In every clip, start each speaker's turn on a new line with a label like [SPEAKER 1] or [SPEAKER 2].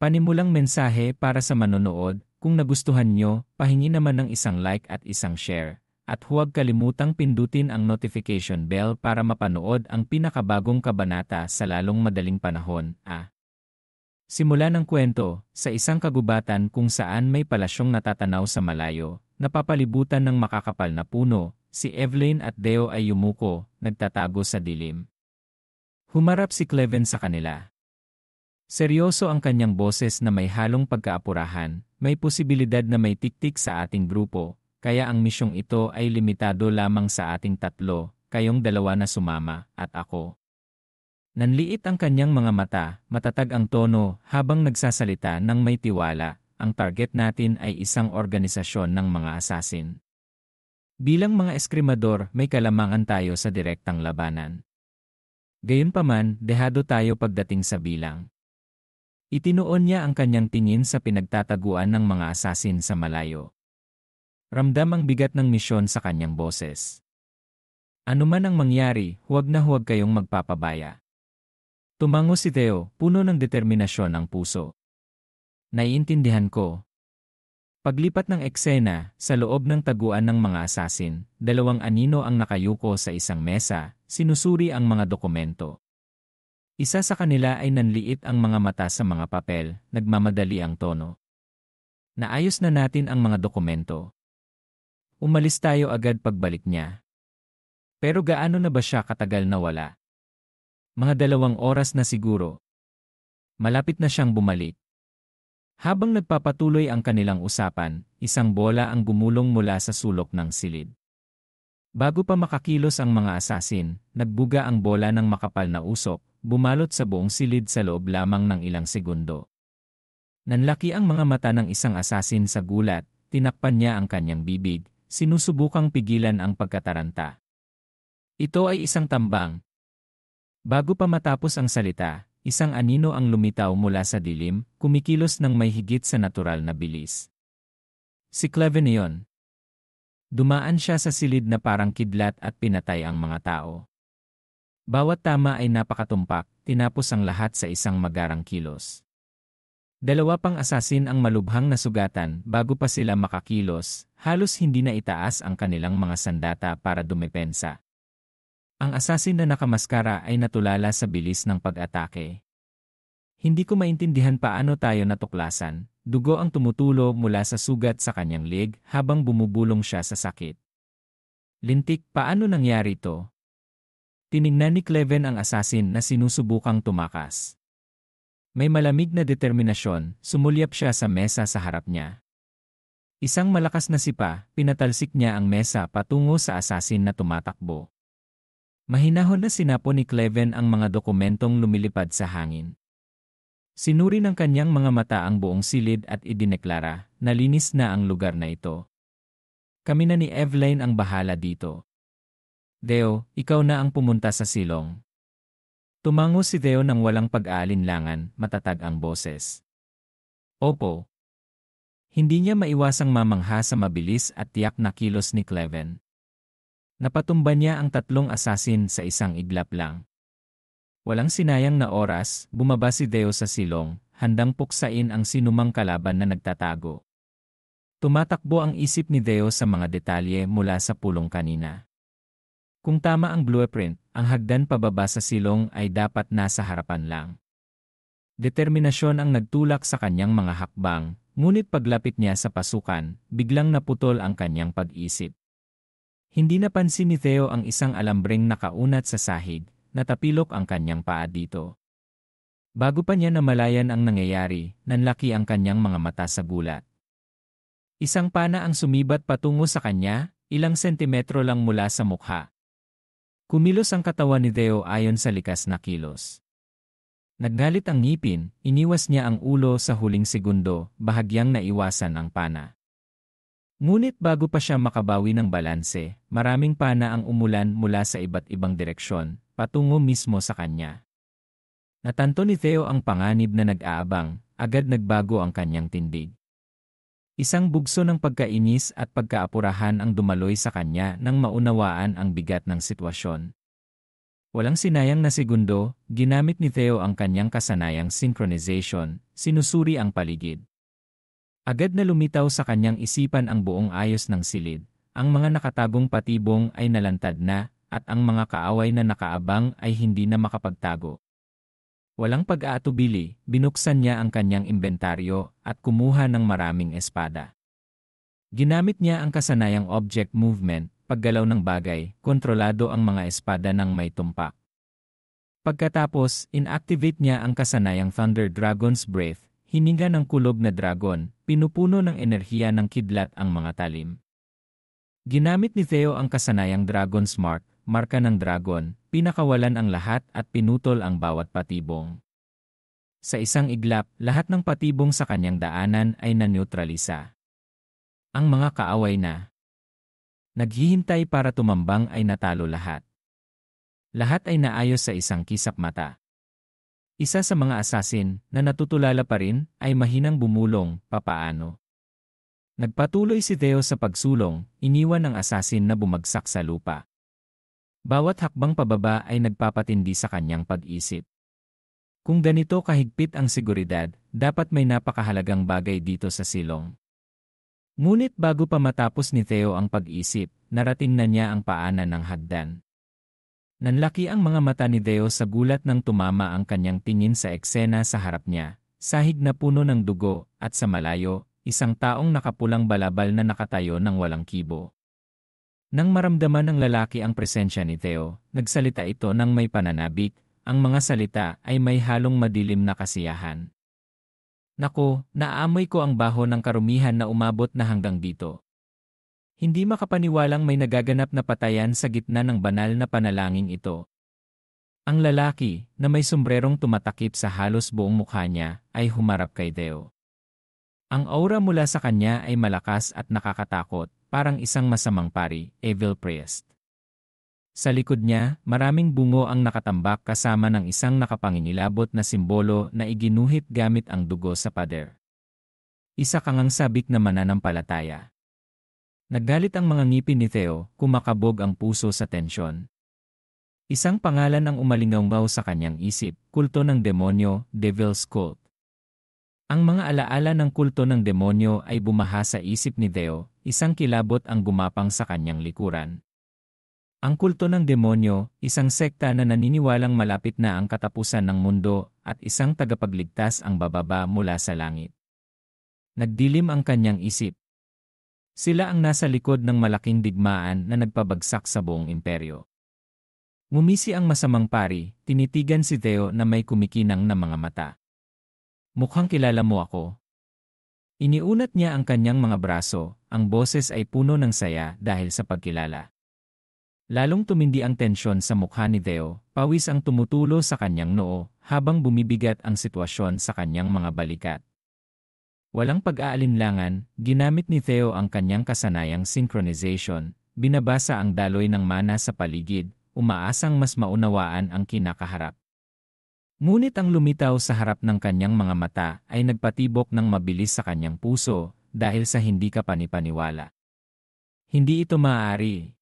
[SPEAKER 1] Panimulang mensahe para sa manonood, kung nagustuhan nyo, pahingi naman ng isang like at isang share. At huwag kalimutang pindutin ang notification bell para mapanood ang pinakabagong kabanata sa lalong madaling panahon. Simula ng kwento, sa isang kagubatan kung saan may palasyong natatanaw sa malayo, napapalibutan ng makakapal na puno, si Evelyn at Deo ay yumuko, nagtatago sa dilim. Humarap si Cleven sa kanila. Seryoso ang kanyang boses na may halong pagkaapurahan, may posibilidad na may tiktik sa ating grupo, kaya ang misyong ito ay limitado lamang sa ating tatlo, kayong dalawa na sumama, at ako. Nanliit ang kanyang mga mata, matatag ang tono, habang nagsasalita ng may tiwala, ang target natin ay isang organisasyon ng mga asasin. Bilang mga eskrimador, may kalamangan tayo sa direktang labanan. Gayunpaman, dehado tayo pagdating sa bilang. Itinuon niya ang kanyang tingin sa pinagtataguan ng mga asasin sa malayo. Ramdam ang bigat ng misyon sa kanyang boses. Ano man ang mangyari, huwag na huwag kayong magpapabaya. Tumango si Theo, puno ng determinasyon ang puso. Naiintindihan ko. Paglipat ng eksena, sa loob ng taguan ng mga asasin, dalawang anino ang nakayuko sa isang mesa, sinusuri ang mga dokumento. Isa sa kanila ay nanliit ang mga mata sa mga papel, nagmamadali ang tono. Naayos na natin ang mga dokumento. Umalis tayo agad pagbalik niya. Pero gaano na ba siya katagal na wala? Mga 2 oras na siguro. Malapit na siyang bumalik. Habang nagpapatuloy ang kanilang usapan, isang bola ang gumulong mula sa sulok ng silid. Bago pa makakilos ang mga asasin, nagbuga ang bola ng makapal na usok, bumalot sa buong silid sa loob lamang ng ilang segundo. Nanlaki ang mga mata ng isang asasin sa gulat, tinakpan niya ang kanyang bibig, sinusubukang pigilan ang pagkataranta. Ito ay isang tambang. Bago pa matapos ang salita, isang anino ang lumitaw mula sa dilim, kumikilos ng may higit sa natural na bilis. Si Cleven iyon. Dumaan siya sa silid na parang kidlat at pinatay ang mga tao. Bawat tama ay napakatumpak, tinapos ang lahat sa isang magarang kilos. 2 pang asasin ang malubhang nasugatan bago pa sila makakilos, halos hindi na itaas ang kanilang mga sandata para dumepensa. Ang asasin na nakamaskara ay natulala sa bilis ng pag-atake. Hindi ko maintindihan paano tayo natuklasan, dugo ang tumutulo mula sa sugat sa kanyang leg habang bumubulong siya sa sakit. Lintik, paano nangyari to? Tiningnan ni Cleven ang asasin na sinusubukang tumakas. May malamig na determinasyon, sumulyap siya sa mesa sa harap niya. Isang malakas na sipa, pinatalsik niya ang mesa patungo sa asasin na tumatakbo. Mahinahon na sinapo ni Cleven ang mga dokumentong lumilipad sa hangin. Sinuri ng kanyang mga mata ang buong silid at idineklara, nalinis na ang lugar na ito. Kami na ni Evelyn ang bahala dito. Deo, ikaw na ang pumunta sa silong. Tumango si Deo nang walang pag-aalinlangan, matatag ang boses. Opo. Hindi niya maiwasang mamangha sa mabilis at tiyak na kilos ni Cleven. Napatumba niya ang 3 asasin sa isang iglap lang. Walang sinayang na oras, bumaba si Deo sa silong, handang puksain ang sinumang kalaban na nagtatago. Tumatakbo ang isip ni Deo sa mga detalye mula sa pulong kanina. Kung tama ang blueprint, ang hagdan pababa sa silong ay dapat nasa harapan lang. Determinasyon ang nagtulak sa kanyang mga hakbang, ngunit paglapit niya sa pasukan, biglang naputol ang kanyang pag-isip. Hindi napansin ni Theo ang isang alambreng nakaunat sa sahig, natapilok ang kanyang paa dito. Bago pa niya namalayan ang nangyayari, nanlaki ang kanyang mga mata sa gulat. Isang pana ang sumibat patungo sa kanya, ilang sentimetro lang mula sa mukha. Kumilos ang katawan ni Theo ayon sa likas na kilos. Naggalit ang ngipin, iniwas niya ang ulo sa huling segundo, bahagyang naiwasan ang pana. Ngunit bago pa siya makabawi ng balanse, maraming pana ang umulan mula sa iba't ibang direksyon, patungo mismo sa kanya. Natanto ni Theo ang panganib na nag-aabang, agad nagbago ang kanyang tindig. Isang bugso ng pagkainis at pagkaapurahan ang dumaloy sa kanya nang maunawaan ang bigat ng sitwasyon. Walang sinayang na segundo, ginamit ni Theo ang kanyang kasanayang synchronization, sinusuri ang paligid. Agad na lumitaw sa kanyang isipan ang buong ayos ng silid, ang mga nakatagong patibong ay nalantad na, at ang mga kaaway na nakaabang ay hindi na makapagtago. Walang pag-aatubili, binuksan niya ang kanyang inventaryo at kumuha ng maraming espada. Ginamit niya ang kasanayang object movement, paggalaw ng bagay, kontrolado ang mga espada ng may tumpak. Pagkatapos, inactivate niya ang kasanayang Thunder Dragon's Breath, hininga ng kulob na dragon, pinupuno ng enerhiya ng kidlat ang mga talim. Ginamit ni Theo ang kasanayang Dragon's Mark, marka ng dragon, pinakawalan ang lahat at pinutol ang bawat patibong. Sa isang iglap, lahat ng patibong sa kanyang daanan ay naneutralisa. Ang mga kaaway na naghihintay para tumambang ay natalo lahat. Lahat ay naayos sa isang kisap mata. Isa sa mga asasin na natutulala pa rin ay mahinang bumulong, papaano. Nagpatuloy si Theo sa pagsulong, iniwan ang asasin na bumagsak sa lupa. Bawat hakbang pababa ay nagpapatindi sa kanyang pag-isip. Kung ganito kahigpit ang seguridad, dapat may napakahalagang bagay dito sa silong. Ngunit bago pa matapos ni Theo ang pag-isip, narating na niya ang paanan ng hagdan. Nanlaki ang mga mata ni Theo sa gulat nang tumama ang kanyang tingin sa eksena sa harap niya, sahig na puno ng dugo, at sa malayo, isang taong nakapulang balabal na nakatayo ng walang kibo. Nang maramdaman ng lalaki ang presensya ni Theo, nagsalita ito ng may pananabik, ang mga salita ay may halong madilim na kasiyahan. Nako, naaamoy ko ang baho ng karumihan na umabot na hanggang dito. Hindi makapaniwalang may nagaganap na patayan sa gitna ng banal na panalangin ito. Ang lalaki, na may sombrerong tumatakip sa halos buong mukha niya, ay humarap kay Theo. Ang aura mula sa kanya ay malakas at nakakatakot, parang isang masamang pari, evil priest. Sa likod niya, maraming bungo ang nakatambak kasama ng isang nakapanginilabot na simbolo na iginuhit gamit ang dugo sa pader. Isa kang ang sabik na mananampalataya. Naggalit ang mga ngipin ni Theo, kumakabog ang puso sa tensyon. Isang pangalan ang umalingaw sa kanyang isip, kulto ng demonyo, Devil's Cult. Ang mga alaala ng kulto ng demonyo ay bumaha sa isip ni Theo, isang kilabot ang gumapang sa kanyang likuran. Ang kulto ng demonyo, isang sekta na naniniwalang malapit na ang katapusan ng mundo at isang tagapagligtas ang bababa mula sa langit. Nagdilim ang kanyang isip. Sila ang nasa likod ng malaking digmaan na nagpabagsak sa buong imperyo. Ngumisi ang masamang pari, tinitigan si Theo na may kumikinang na mga mata. Mukhang kilala mo ako. Iniunat niya ang kanyang mga braso, ang boses ay puno ng saya dahil sa pagkilala. Lalong tumindi ang tensyon sa mukha ni Theo, pawis ang tumutulo sa kanyang noo habang bumibigat ang sitwasyon sa kanyang mga balikat. Walang pag-aalinlangan, ginamit ni Theo ang kanyang kasanayang synchronization, binabasa ang daloy ng mana sa paligid, umaasang mas maunawaan ang kinakaharap. Ngunit ang lumitaw sa harap ng kanyang mga mata ay nagpatibok ng mabilis sa kanyang puso dahil sa hindi kapanipaniwala. Hindi ito maaari.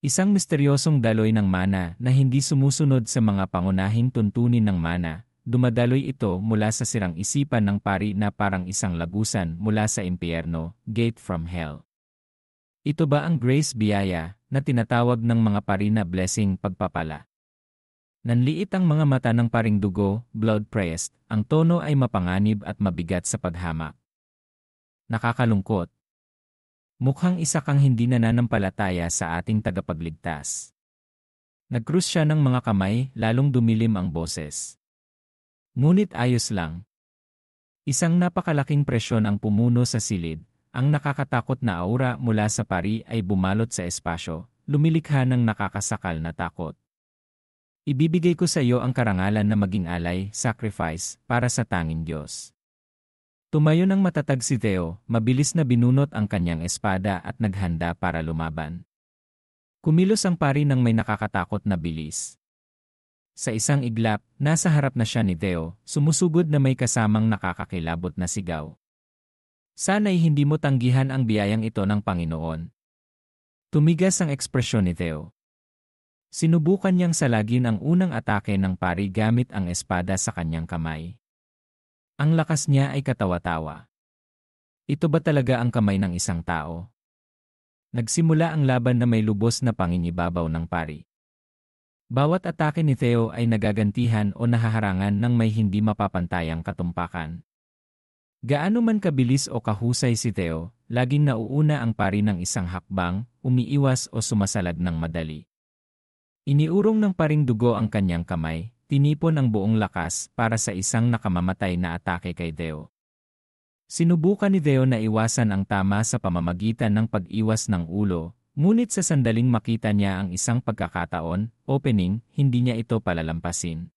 [SPEAKER 1] Isang misteryosong daloy ng mana na hindi sumusunod sa mga pangunahing tuntunin ng mana, dumadaloy ito mula sa sirang isipan ng pari na parang isang lagusan mula sa impyerno, gate from hell. Ito ba ang grace biyaya na tinatawag ng mga pari na blessing pagpapala? Nanliit ang mga mata ng paring dugo, blood priest, ang tono ay mapanganib at mabigat sa paghamak. Nakakalungkot. Mukhang isa kang hindi nananampalataya sa ating tagapagligtas. Nagkrus siya ng mga kamay, lalong dumilim ang boses. Ngunit ayos lang. Isang napakalaking presyon ang pumuno sa silid, ang nakakatakot na aura mula sa pari ay bumalot sa espasyo, lumilikha ng nakakasakal na takot. Ibibigay ko sa iyo ang karangalan na maging alay, sacrifice, para sa tanging Diyos. Tumayo ng matatag si Theo, mabilis na binunot ang kanyang espada at naghanda para lumaban. Kumilos ang pari ng may nakakatakot na bilis. Sa isang iglap, nasa harap na siya ni Theo, sumusugod na may kasamang nakakakilabot na sigaw. Sana'y hindi mo tanggihan ang biyayang ito ng Panginoon. Tumigas ang ekspresyon ni Theo. Sinubukan niyang salagin ang unang atake ng pari gamit ang espada sa kanyang kamay. Ang lakas niya ay katawa-tawa. Ito ba talaga ang kamay ng isang tao? Nagsimula ang laban na may lubos na panginibabaw ng pari. Bawat atake ni Theo ay nagagantihan o nahaharangan ng may hindi mapapantayang katumpakan. Gaano man kabilis o kahusay si Theo, laging nauuna ang pari ng isang hakbang, umiiwas o sumasalag ng madali. Iniurong ng paring dugo ang kanyang kamay, tinipon ang buong lakas para sa isang nakamamatay na atake kay Theo. Sinubukan ni Theo na iwasan ang tama sa pamamagitan ng pag-iwas ng ulo, ngunit sa sandaling makita niya ang isang pagkakataon, opening, hindi niya ito palalampasin.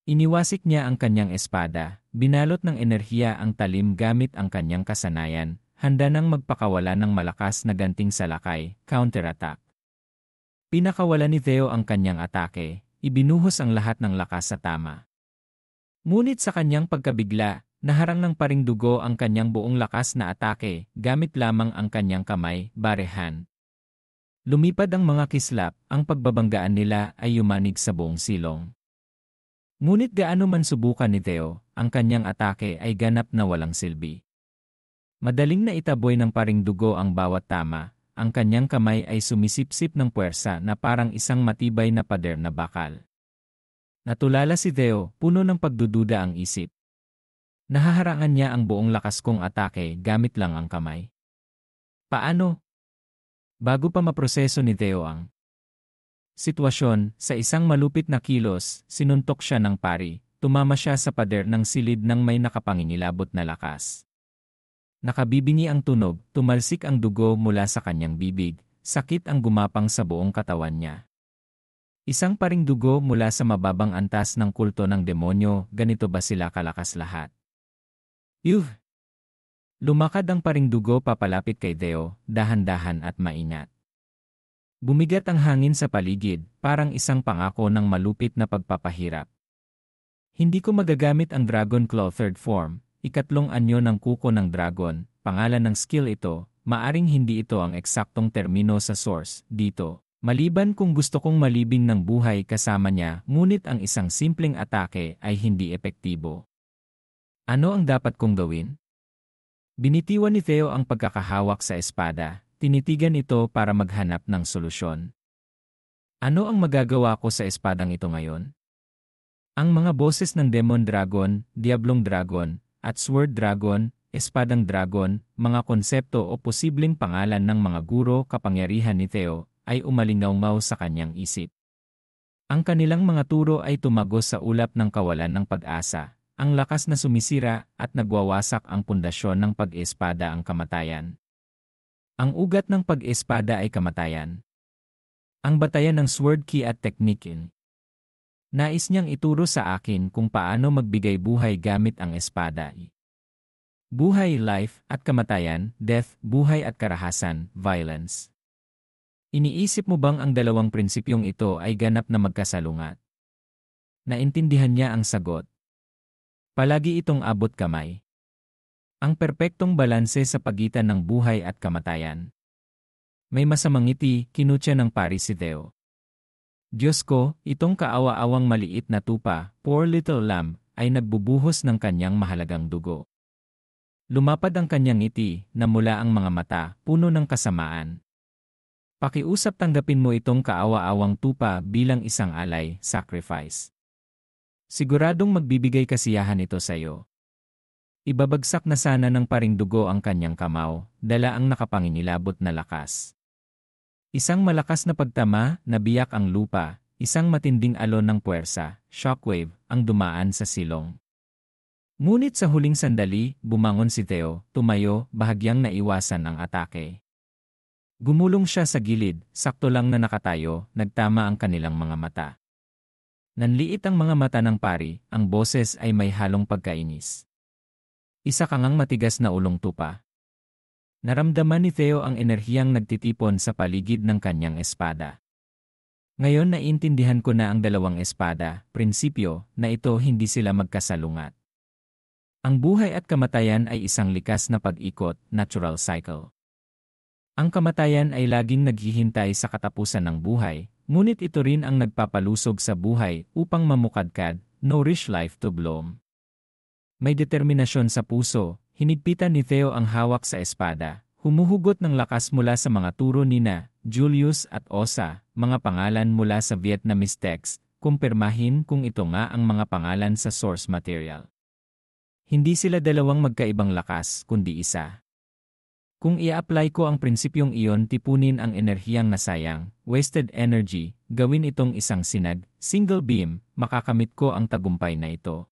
[SPEAKER 1] Iniwasik niya ang kanyang espada, binalot ng enerhiya ang talim gamit ang kanyang kasanayan, handa nang magpakawala ng malakas na ganting salakay, counterattack. Pinakawala ni Theo ang kanyang atake, ibinuhos ang lahat ng lakas sa tama. Ngunit sa kanyang pagkabigla, naharang ng paring dugo ang kanyang buong lakas na atake, gamit lamang ang kanyang kamay, barehan. Lumipad ang mga kislap, ang pagbabanggaan nila ay yumanig sa buong silong. Ngunit gaano man subukan ni Theo, ang kanyang atake ay ganap na walang silbi. Madaling na itaboy ng paring dugo ang bawat tama, ang kanyang kamay ay sumisipsip ng puwersa na parang isang matibay na pader na bakal. Natulala si Theo, puno ng pagdududa ang isip. Nahaharangan niya ang buong lakas kong atake gamit lang ang kamay. Paano? Bago pa maproseso ni Theo ang sitwasyon, sa isang malupit na kilos, sinuntok siya ng pari, tumama siya sa pader ng silid ng may nakapangingilabot na lakas. Nakabibingi ang tunog, tumalsik ang dugo mula sa kanyang bibig, sakit ang gumapang sa buong katawan niya. Isang paring dugo mula sa mababang antas ng kulto ng demonyo, ganito ba sila kalakas lahat? Yuh! Lumakad ang paring dugo papalapit kay Theo, dahan-dahan at maingat. Bumigat ang hangin sa paligid, parang isang pangako ng malupit na pagpapahirap. Hindi ko magagamit ang Dragon Claw Third Form, ikatlong anyo ng kuko ng dragon, pangalan ng skill ito, maaring hindi ito ang eksaktong termino sa source, dito. Maliban kung gusto kong malibing ng buhay kasama niya, ngunit ang isang simpleng atake ay hindi epektibo. Ano ang dapat kong gawin? Binitiwan ni Theo ang pagkakahawak sa espada. Tinitigan ito para maghanap ng solusyon. Ano ang magagawa ko sa espadang ito ngayon? Ang mga boses ng Demon Dragon, Diablong Dragon, at Sword Dragon, Espadang Dragon, mga konsepto o posibleng pangalan ng mga guro kapangyarihan ni Theo, ay umalingaw sa kanyang isip. Ang kanilang mga turo ay tumagos sa ulap ng kawalan ng pag-asa, ang lakas na sumisira at nagwawasak ang pundasyon ng pag-espada ang kamatayan. Ang ugat ng pag-espada ay kamatayan. Ang batayan ng sword key at teknikin. Nais niyang ituro sa akin kung paano magbigay buhay gamit ang espada. Buhay, life, at kamatayan, death, buhay at karahasan, violence. Iniisip mo bang ang dalawang prinsipyong ito ay ganap na magkasalungat? Naintindihan niya ang sagot. Palagi itong abot kamay. Ang perpektong balanse sa pagitan ng buhay at kamatayan. May masamang ngiti, kinutya ng pari si Theo. Diyos ko, itong kaawa-awang maliit na tupa, poor little lamb, ay nagbubuhos ng kanyang mahalagang dugo. Lumapad ang kanyang ngiti, namula ang mga mata, puno ng kasamaan. Pakiusap tanggapin mo itong kaawa-awang tupa bilang isang alay, sacrifice. Siguradong magbibigay kasiyahan ito sa iyo. Ibabagsak na sana ng paring dugo ang kanyang kamao, dala ang nakapangingilabot na lakas. Isang malakas na pagtama, nabiyak ang lupa, isang matinding alon ng puwersa, shockwave, ang dumaan sa silong. Ngunit sa huling sandali, bumangon si Theo, tumayo, bahagyang naiwasan ang atake. Gumulong siya sa gilid, sakto lang na nakatayo, nagtama ang kanilang mga mata. Nanliit ang mga mata ng pari, ang boses ay may halong pagkainis. Isa kang matigas na ulong tupa. Naramdaman ni Theo ang enerhiyang nagtitipon sa paligid ng kanyang espada. Ngayon naiintindihan ko na ang dalawang espada, prinsipyo, na ito hindi sila magkasalungat. Ang buhay at kamatayan ay isang likas na pag-ikot, natural cycle. Ang kamatayan ay laging naghihintay sa katapusan ng buhay, Ngunit ito rin ang nagpapalusog sa buhay upang mamukadkad, nourish life to bloom. May determinasyon sa puso, hinigpitan ni Theo ang hawak sa espada, humuhugot ng lakas mula sa mga turo nina, Julius at Osa, mga pangalan mula sa Vietnamese text, kumpirmahin kung ito nga ang mga pangalan sa source material. Hindi sila dalawang magkaibang lakas, kundi isa. Kung i-apply ko ang prinsipyong iyon, tipunin ang enerhiyang nasayang, wasted energy, gawin itong isang sinag, single beam, makakamit ko ang tagumpay na ito.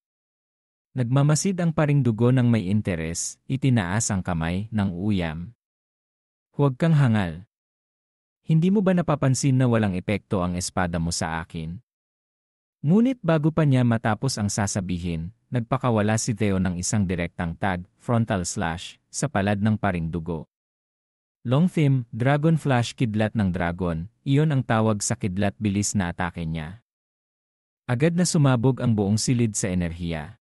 [SPEAKER 1] Nagmamasid ang paring dugo ng may interes, itinaas ang kamay ng uyam. Huwag kang hangal. Hindi mo ba napapansin na walang epekto ang espada mo sa akin? Ngunit bago pa niya matapos ang sasabihin, nagpakawala si Theo ng isang direktang tag, frontal slash, sa palad ng paring dugo. Long theme, dragon flash kidlat ng dragon, iyon ang tawag sa kidlat bilis na atake niya. Agad na sumabog ang buong silid sa enerhiya.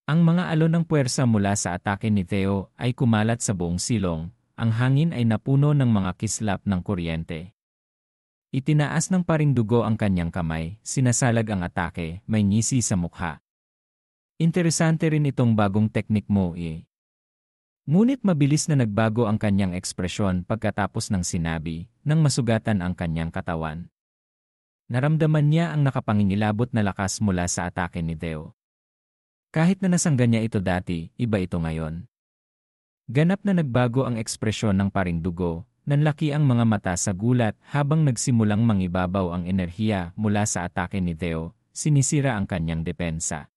[SPEAKER 1] Ang mga alon ng puwersa mula sa atake ni Theo ay kumalat sa buong silong, ang hangin ay napuno ng mga kislap ng kuryente. Itinaas ng paring dugo ang kanyang kamay, sinasalag ang atake, may ngisi sa mukha. Interesante rin itong bagong teknik mo eh. Ngunit mabilis na nagbago ang kanyang ekspresyon pagkatapos ng sinabi, nang masugatan ang kanyang katawan. Naramdaman niya ang nakapangingilabot na lakas mula sa atake ni Theo. Kahit na nasangga niya ito dati, iba ito ngayon. Ganap na nagbago ang ekspresyon ng paring dugo, nanlaki ang mga mata sa gulat habang nagsimulang mangibabaw ang enerhiya mula sa atake ni Theo, sinisira ang kanyang depensa.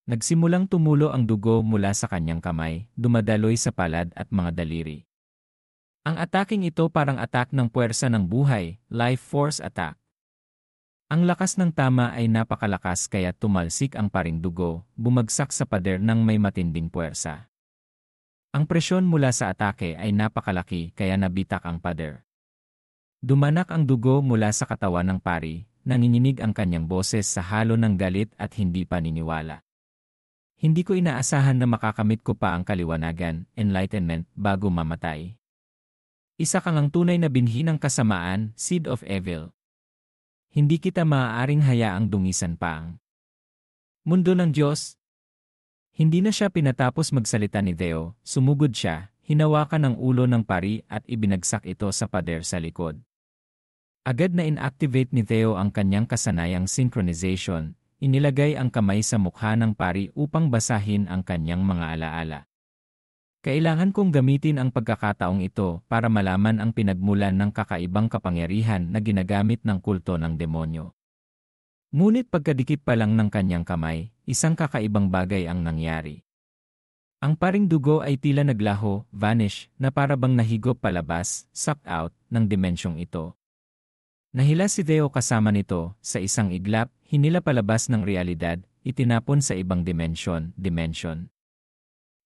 [SPEAKER 1] Nagsimulang tumulo ang dugo mula sa kanyang kamay, dumadaloy sa palad at mga daliri. Ang ataking ito parang atak ng puwersa ng buhay, life force attack. Ang lakas ng tama ay napakalakas kaya tumalsik ang paring dugo, bumagsak sa pader ng may matinding puwersa. Ang presyon mula sa atake ay napakalaki kaya nabitak ang pader. Dumanak ang dugo mula sa katawan ng pari, nanginginig ang kanyang boses sa halo ng galit at hindi paniniwala. Hindi ko inaasahan na makakamit ko pa ang kaliwanagan, enlightenment, bago mamatay. Isa kang ang tunay na binhi ng kasamaan, seed of evil. Hindi kita maaaring hayaang dungisan pa ang mundo ng Diyos. Hindi na siya pinatapos magsalita ni Theo, sumugod siya, hinawakan ang ulo ng pari at ibinagsak ito sa pader sa likod. Agad na inactivate ni Theo ang kanyang kasanayang synchronization, inilagay ang kamay sa mukha ng pari upang basahin ang kanyang mga alaala. Kailangan kong gamitin ang pagkakataong ito para malaman ang pinagmulan ng kakaibang kapangyarihan na ginagamit ng kulto ng demonyo. Ngunit pagkadikit pa lang ng kanyang kamay, isang kakaibang bagay ang nangyari. Ang paring dugo ay tila naglaho, vanish, na para bang nahigop palabas, sucked out, ng dimensyong ito. Nahila si Theo kasama nito, sa isang iglap, hinila palabas ng realidad, itinapon sa ibang dimension.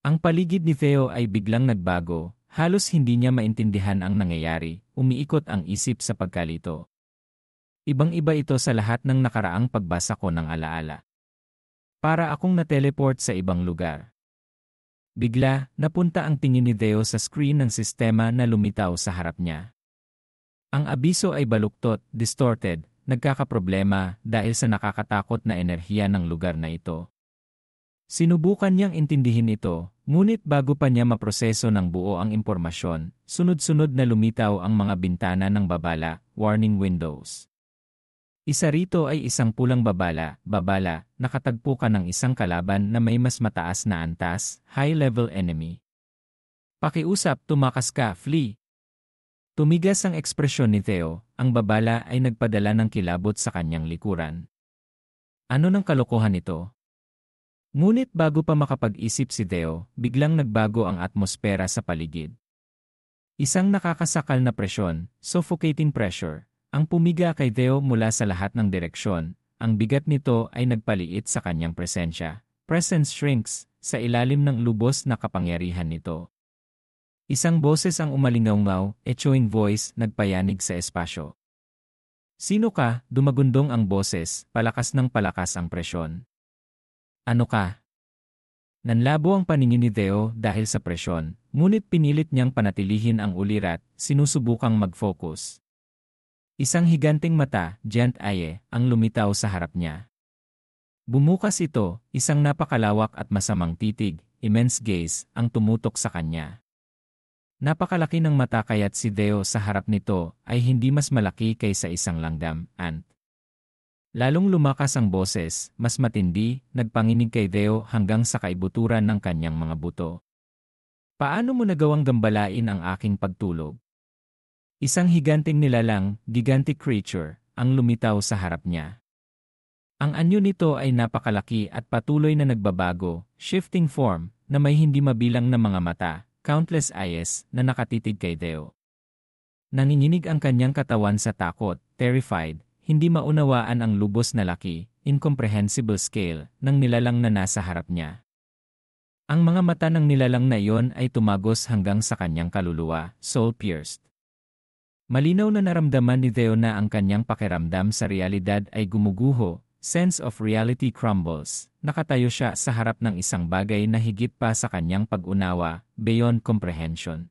[SPEAKER 1] Ang paligid ni Theo ay biglang nagbago, halos hindi niya maintindihan ang nangyayari, umiikot ang isip sa pagkalito. Ibang-iba ito sa lahat ng nakaraang pagbasa ko ng alaala. Para akong na-teleport sa ibang lugar. Bigla, napunta ang tingin ni Theo sa screen ng sistema na lumitaw sa harap niya. Ang abiso ay baluktot, distorted, nagkakaproblema dahil sa nakakatakot na enerhiya ng lugar na ito. Sinubukan niyang intindihin ito, ngunit bago pa niya maproseso ng buo ang impormasyon, sunod-sunod na lumitaw ang mga bintana ng babala, warning windows. Isa rito ay isang pulang babala, nakatagpo ka ng isang kalaban na may mas mataas na antas, high-level enemy. Pakiusap, tumakas ka, flee. Tumigas ang ekspresyon ni Theo, ang babala ay nagpadala ng kilabot sa kanyang likuran. Ano ng kalokohan ito? Ngunit bago pa makapag-isip si Theo, biglang nagbago ang atmosfera sa paligid. Isang nakakasakal na presyon, suffocating pressure, ang pumiga kay Theo mula sa lahat ng direksyon. Ang bigat nito ay nagpaliit sa kanyang presensya. Presence shrinks sa ilalim ng lubos na kapangyarihan nito. Isang boses ang umalingaw-ngaw, echoing voice, nagpayanig sa espasyo. Sino ka? Dumagundong ang boses, palakas ng palakas ang presyon. Ano ka? Nanlabo ang paningin ni Theo dahil sa presyon, ngunit pinilit niyang panatilihin ang ulirat, sinusubukang mag-focus. Isang higanting mata, giant eye, ang lumitaw sa harap niya. Bumukas ito, isang napakalawak at masamang titig, immense gaze, ang tumutok sa kanya. Napakalaki ng mata kaya't si Theo sa harap nito ay hindi mas malaki kaysa isang langgam, ant. Lalong lumakas ang boses, mas matindi, nagpanginig kay Theo hanggang sa kaibuturan ng kanyang mga buto. Paano mo nagawang gambalain ang aking pagtulog? Isang higanting nilalang, gigantic creature, ang lumitaw sa harap niya. Ang anyo nito ay napakalaki at patuloy na nagbabago, shifting form, na may hindi mabilang na mga mata, countless eyes, na nakatitig kay Theo. Nanginginig ang kanyang katawan sa takot, terrified, hindi maunawaan ang lubos na laki, incomprehensible scale, ng nilalang na nasa harap niya. Ang mga mata ng nilalang na iyon ay tumagos hanggang sa kanyang kaluluwa, soul-pierced. Malinaw na naramdaman ni Theo na ang kanyang pakiramdam sa realidad ay gumuguho, sense of reality crumbles. Nakatayo siya sa harap ng isang bagay na higit pa sa kanyang pag-unawa, beyond comprehension.